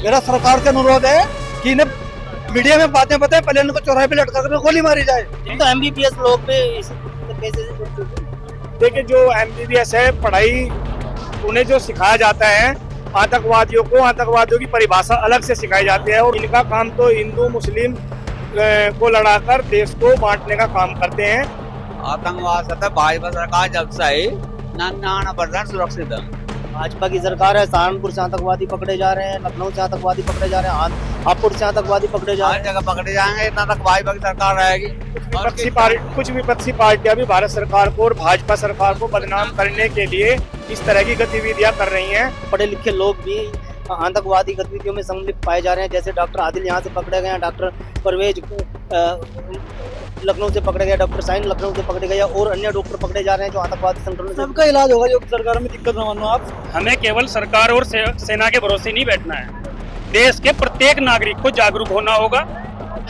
मेरा सरकार से अनुरोध है कि इन्हें मीडिया में बातें बताएं, पहले इनको चौराहे पे लटका कर गोली मारी जाए। तो एमबीबीएस लोग भी इस पैसे से जुड़ चुके हैं। देखिए, जो एमबीबीएस है पढ़ाई, उन्हें जो सिखाया जाता है, आतंकवादियों की परिभाषा अलग से सिखाई जाती है और इनका काम तो हिंदू मुस्लिम को लड़ाकर देश को बांटने का काम करते हैं। आतंकवाद सतह भाजपा सरकार जब से आई 99% सुरक्षित है। भाजपा की सरकार है, सहारनपुर से आतंकवादी पकड़े जा रहे हैं, लखनऊ से आतंकवादी पकड़े जा रहे हैं, हापुड़ से आतंकवादी पकड़े जा रहे हर जगह पकड़े जाएंगे, इतना तक भाजपा की सरकार रहेगी। कुछ विपक्षी पार्टियां भी भारत सरकार को और भाजपा सरकार को बदनाम करने के लिए इस तरह की गतिविधियां कर रही हैं। हैं। पढ़े लिखे लोग भी आतंकवादी गतिविधियों में संलिप्त पाए जा रहे हैं, जैसे डॉक्टर आदिल यहाँ से पकड़े गए हैं, डॉक्टर परवेज लखनऊ से पकड़े गए, डॉक्टर साइन लखनऊ से पकड़े गए और अन्य डॉक्टर पकड़े जा रहे हैं जो आतंकवादी संगठनों से। सबका इलाज होगा, जो सरकार में दिक्कत न मानो आप। हमें केवल सरकार और सेना के भरोसे नहीं बैठना है। देश के प्रत्येक नागरिक को जागरूक होना होगा।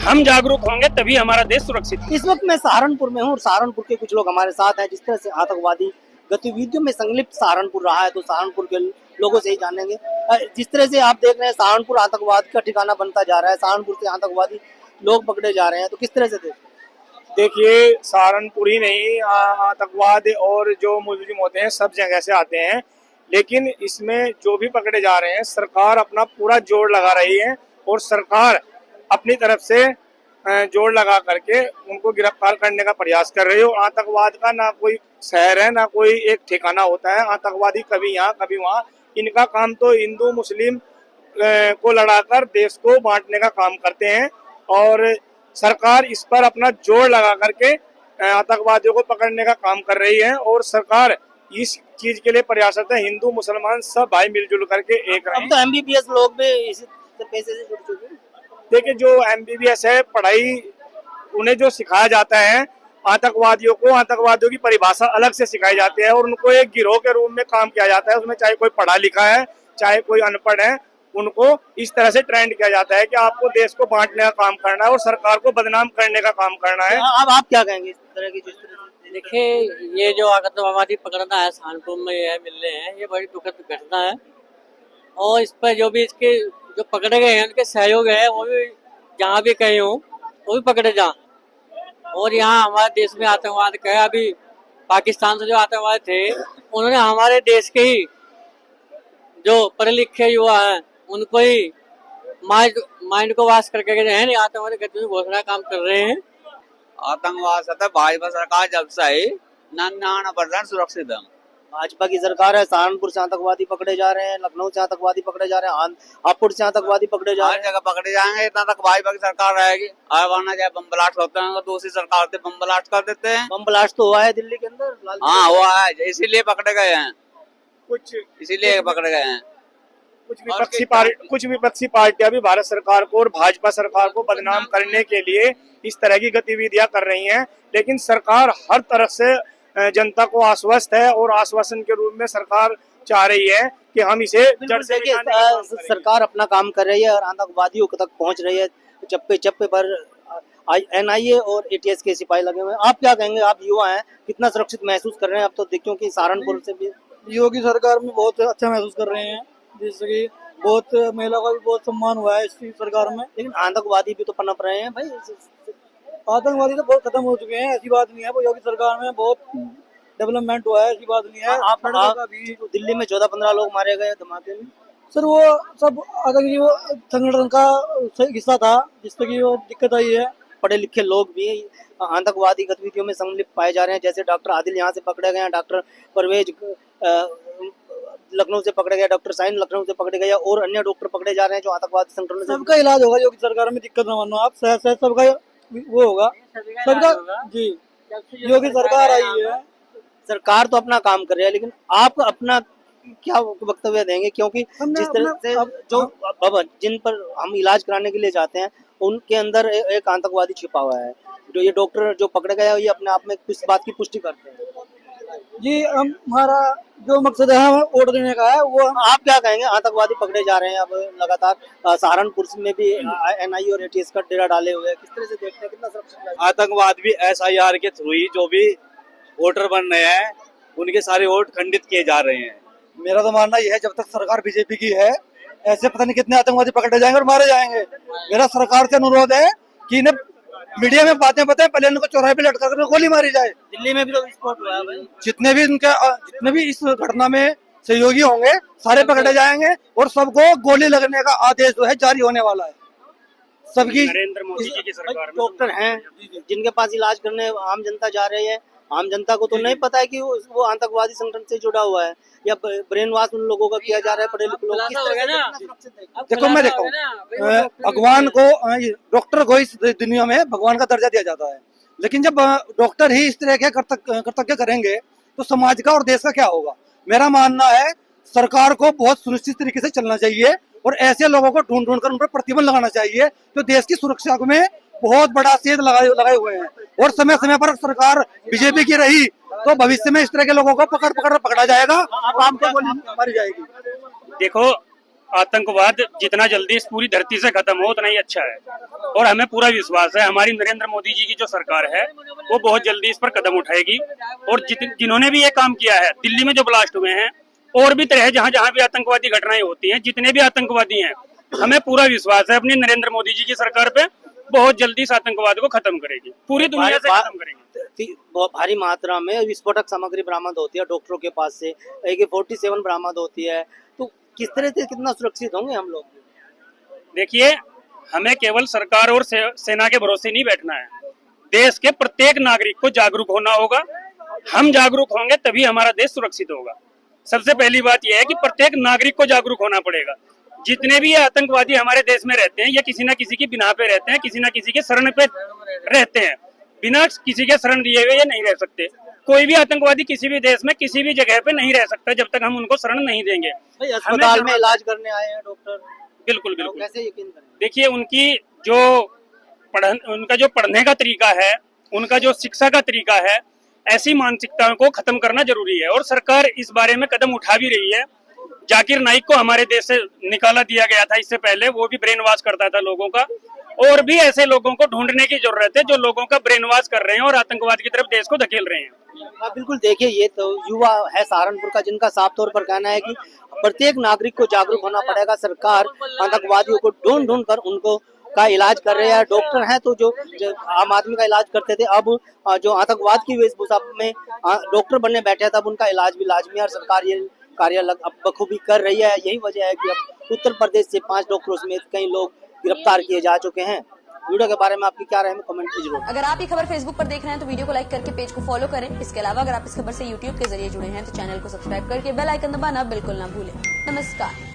हम जागरूक होंगे तभी हमारा देश सुरक्षित है। इस वक्त मैं सहारनपुर में हूँ और सहारनपुर के कुछ लोग हमारे साथ हैं। जिस तरह से आतंकवादी गतिविधियों में संलिप्त सहारनपुर रहा है, तो सहारनपुर के लोगों से ही जानेंगे। जिस तरह से आप देख रहे हैं सहारनपुर आतंकवाद का ठिकाना बनता जा रहा है, सहारनपुर से आतंकवादी लोग पकड़े जा रहे हैं, तो किस तरह से देखिए, सहारनपुर ही नहीं, आतंकवाद और जो मुजरिम होते हैं सब जगह से आते हैं, लेकिन इसमें जो भी पकड़े जा रहे हैं सरकार अपना पूरा जोर लगा रही है और सरकार अपनी तरफ से जोर लगा करके उनको गिरफ्तार करने का प्रयास कर रही है। और आतंकवाद का ना कोई शहर है ना कोई एक ठिकाना होता है। आतंकवादी कभी यहाँ कभी वहाँ, इनका काम तो हिंदू मुस्लिम को लड़ाकर देश को बांटने का काम करते हैं और सरकार इस पर अपना जोर लगा करके आतंकवादियों को पकड़ने का काम कर रही है और सरकार इस चीज के लिए प्रयासरत है। हिंदू मुसलमान सब भाई मिलजुल करके एक रहे। अब तो एमबीबीएस लोग भी इस पैसे से जुड़ चुके हैं। देखिए, जो एमबीबीएस है पढ़ाई, उन्हें जो सिखाया जाता है, आतंकवादियों की परिभाषा अलग से सिखाई जाती है और उनको एक गिरोह के रूप में काम किया जाता है। उसमें चाहे कोई पढ़ा लिखा है चाहे कोई अनपढ़ है, उनको इस तरह से ट्रेंड किया जाता है कि आपको देश को बांटने का काम करना है और सरकार को बदनाम करने का काम करना है। अब आप क्या कहेंगे इस तरह की जिस तरह से? देखिए, ये जो आतंकवादी पकड़ना है सहारनपुर में ये मिलने हैं, ये बड़ी दुखद घटना है और इस पर जो भी इसके जो पकड़े गए हैं उनके सहयोग है, वो भी जहाँ भी कहीं हो वो भी पकड़े जा। और यहाँ हमारे देश में आतंकवाद का है, अभी पाकिस्तान से जो आतंकवाद थे उन्होंने हमारे देश के ही जो पढ़े लिखे युवा हैं उनको ही माइंड को वाश करके है नहीं आतंकवादी गतिविधि घोषणा काम कर रहे हैं। आतंकवाद सतह भाजपा सरकार जब से आई 99% सुरक्षित है। भाजपा की सरकार है, सहारनपुर से आतंकवादी पकड़े जा रहे हैं, लखनऊ से आतंकवादी पकड़े जा रहे हैं, हापुड़ से आतंकवादी पकड़े जा रहे हर जगह पकड़े जाएंगे, इतना तक भाजपा की सरकार रहेगी। और वरना चाहे बम ब्लास्ट होते हैं तो दूसरी सरकार से बम ब्लास्ट कर देते हैं। हैं। बम ब्लास्ट तो हुआ है दिल्ली के अंदर। हाँ हुआ है, इसीलिए पकड़े गए हैं, कुछ पकड़े गए हैं। कुछ विपक्षी पार्टियां भी भारत सरकार को और भाजपा सरकार को बदनाम करने के लिए इस तरह की गतिविधियां कर रही हैं, लेकिन सरकार हर तरफ से जनता को आश्वस्त है और आश्वासन के रूप में सरकार चाह रही है कि हम इसे जड़ से देखिए, मिटाने का काम करेंगे। सरकार अपना काम कर रही है और आतंकवादियों तक पहुंच रही है। चप्पे चप्पे पर एनआईए और एटीएस के सिपाही लगे हुए हैं। आप क्या कहेंगे, आप युवा हैं, कितना सुरक्षित महसूस कर रहे हैं? अब तो देखियो कि सहारनपुर से भी योगी सरकार में बहुत अच्छा महसूस कर रहे हैं, जैसे कि बहुत महिला का भी बहुत सम्मान हुआ है इस सरकार में। लेकिन आतंकवादी भी तो पनप रहे हैं भाई। आतंकवादी तो बहुत खत्म हो चुके हैं, ऐसी बात नहीं है। वो योगी सरकार में बहुत डेवलपमेंट हुआ है, ऐसी बात नहीं है। आप दिल्ली में 14-15 लोग मारे गए धमाके में। सर वो सब आतंकी संगठन का हिस्सा था जिससे कि वो दिक्कत आई है। पढ़े लिखे लोग भी आतंकवादी गतिविधियों में संलिप्त पाए जा रहे हैं, जैसे डॉक्टर आदिल यहाँ से पकड़े गए हैं, डॉक्टर परवेज लखनऊ से पकड़े गए, डॉक्टर साइन लखनऊ से पकड़े गए और अन्य डॉक्टर पकड़े जा रहे हैं जो आतंकवादी संगठनों से। सबका इलाज होगा, योगी सरकार में दिक्कत न मानो आप। सबका वो होगा, सबका जी। योगी सरकार आई है, सरकार तो अपना काम कर रही है, लेकिन आप अपना क्या वक्तव्य देंगे? क्योंकि जिस तरह से जो जिन पर हम इलाज कराने के लिए जाते हैं उनके अंदर एक आतंकवादी छिपा हुआ है। जो ये डॉक्टर जो पकड़े गए ये अपने आप में कुछ बात की पुष्टि करते हैं। जी। हमारा जो मकसद है वोट देने का है वो। आप क्या कहेंगे, आतंकवादी पकड़े जा रहे हैं अब लगातार, सहारनपुर में भी एनआई और एटीएस का डेरा डाले हुए हैं, किस तरह से देखते हैं, कितना सुरक्षित? आतंकवाद भी एसआईआर के थ्रू ही जो भी वोटर बन रहे हैं उनके सारे वोट खंडित किए जा रहे हैं। मेरा तो मानना यह है जब तक सरकार बीजेपी की है ऐसे पता नहीं कितने आतंकवादी पकड़े जाएंगे और मारे जाएंगे। मेरा सरकार से अनुरोध है कि इन्हें मीडिया में बातें बताएं, पहले इनको चौराहे पे लटका कर गोली मारी जाए। दिल्ली में भी तो विस्फोट हुआ है भाई। जितने भी इस घटना में सहयोगी होंगे सारे पकड़े जाएंगे और सबको गोली लगने का आदेश जो है जारी होने वाला है। सबकी नरेंद्र मोदी जी की सरकार में डॉक्टर हैं जिनके पास इलाज करने आम जनता जा रही है, आम जनता को तो नहीं पता है कि वो आतंकवादी संगठन से जुड़ा हुआ है या ब्रेन वॉश उन लोगों का किया जा रहा है। पढ़े लिखे लोग किस तरह से कितना सुरक्षित है? देखो मैं देखता हूँ, भगवान को डॉक्टर को इस दुनिया में भगवान का दर्जा दिया जाता है, लेकिन जब डॉक्टर ही इस तरह के कर्तव्य करेंगे तो समाज का और देश का क्या होगा। मेरा मानना है सरकार को बहुत सुनिश्चित तरीके से चलना चाहिए और ऐसे लोगों को ढूंढ कर उन पर प्रतिबंध लगाना चाहिए जो देश की सुरक्षा में बहुत बड़ा सेध लगाए हुए हैं। और समय समय पर सरकार बीजेपी की रही तो भविष्य में इस तरह के लोगों को पकड़ा जाएगा, आम को गोली मारी जाएगी। देखो, आतंकवाद जितना जल्दी इस पूरी धरती से खत्म हो उतना ही अच्छा है और हमें पूरा विश्वास है हमारी नरेंद्र मोदी जी की जो सरकार है वो बहुत जल्दी इस पर कदम उठाएगी। और जिन्होंने भी ये काम किया है, दिल्ली में जो ब्लास्ट हुए हैं और भी तरह जहाँ जहाँ भी आतंकवादी घटनाएं होती हैं, जितने भी आतंकवादी हैं, हमें पूरा विश्वास है अपनी नरेंद्र मोदी जी की सरकार पे बहुत जल्दी इस आतंकवाद को खत्म करेगी, पूरी दुनिया से खत्म करेगी। बहुत भारी मात्रा में विस्फोटक सामग्री बरामद होती है डॉक्टरों के पास से, AK-47 बरामद होती है, तो किस तरह से कितना सुरक्षित होंगे हम लोग? देखिए, हमें केवल सरकार और सेना के भरोसे नहीं बैठना है, देश के प्रत्येक नागरिक को जागरूक होना होगा। हम जागरूक होंगे तभी हमारा देश सुरक्षित होगा। सबसे पहली बात यह है कि प्रत्येक नागरिक को जागरूक होना पड़ेगा। जितने भी आतंकवादी हमारे देश में रहते हैं या किसी न किसी की बिना पे रहते हैं, किसी न किसी के शरण पे रहते हैं, बिना किसी के शरण दिए हुए ये नहीं रह सकते। कोई भी आतंकवादी किसी भी देश में किसी भी जगह पे नहीं रह सकता जब तक हम उनको शरण नहीं देंगे। अस्पताल में इलाज करने आए हैं डॉक्टर, बिल्कुल बिल्कुल, कैसे यकीन करें? देखिए, उनका जो पढ़ने का तरीका है, उनका जो शिक्षा का तरीका है, ऐसी मानसिकताओं को खत्म करना जरूरी है और सरकार इस बारे में कदम उठा भी रही है। जाकिर नाइक को हमारे देश से निकाला दिया गया था इससे पहले, वो भी ब्रेन वॉश करता था लोगों का, और भी ऐसे लोगों को ढूंढने की जरूरत है जो लोगों का ब्रेन वॉश कर रहे हैं और आतंकवाद की तरफ देश को धकेल रहे हैं। बिल्कुल, देखिए ये तो युवा है सहारनपुर का जिनका साफ तौर पर कहना है कि प्रत्येक नागरिक को जागरूक होना पड़ेगा। सरकार आतंकवादियों को ढूंढ कर उनको का इलाज कर रहे हैं। डॉक्टर हैं तो जो आम आदमी का इलाज करते थे, अब जो आतंकवाद की वेशभूषा में डॉक्टर बनने बैठे तब उनका इलाज भी लाजमी है और सरकार ये कार्य अब बखूबी कर रही है। यही वजह है कि अब उत्तर प्रदेश से 5 डॉक्टरों समेत कई लोग गिरफ्तार किए जा चुके हैं। वीडियो के बारे में आपकी क्या राय है, कमेंट में जरूर। अगर आप ये खबर फेसबुक पर देख रहे हैं तो वीडियो को लाइक करके पेज को फॉलो करें। इसके अलावा अगर आप इस खबर से यूट्यूब के जरिए जुड़े हैं तो चैनल को सब्सक्राइब करके बेल आइकन दबाना बिल्कुल ना भूलें। नमस्कार।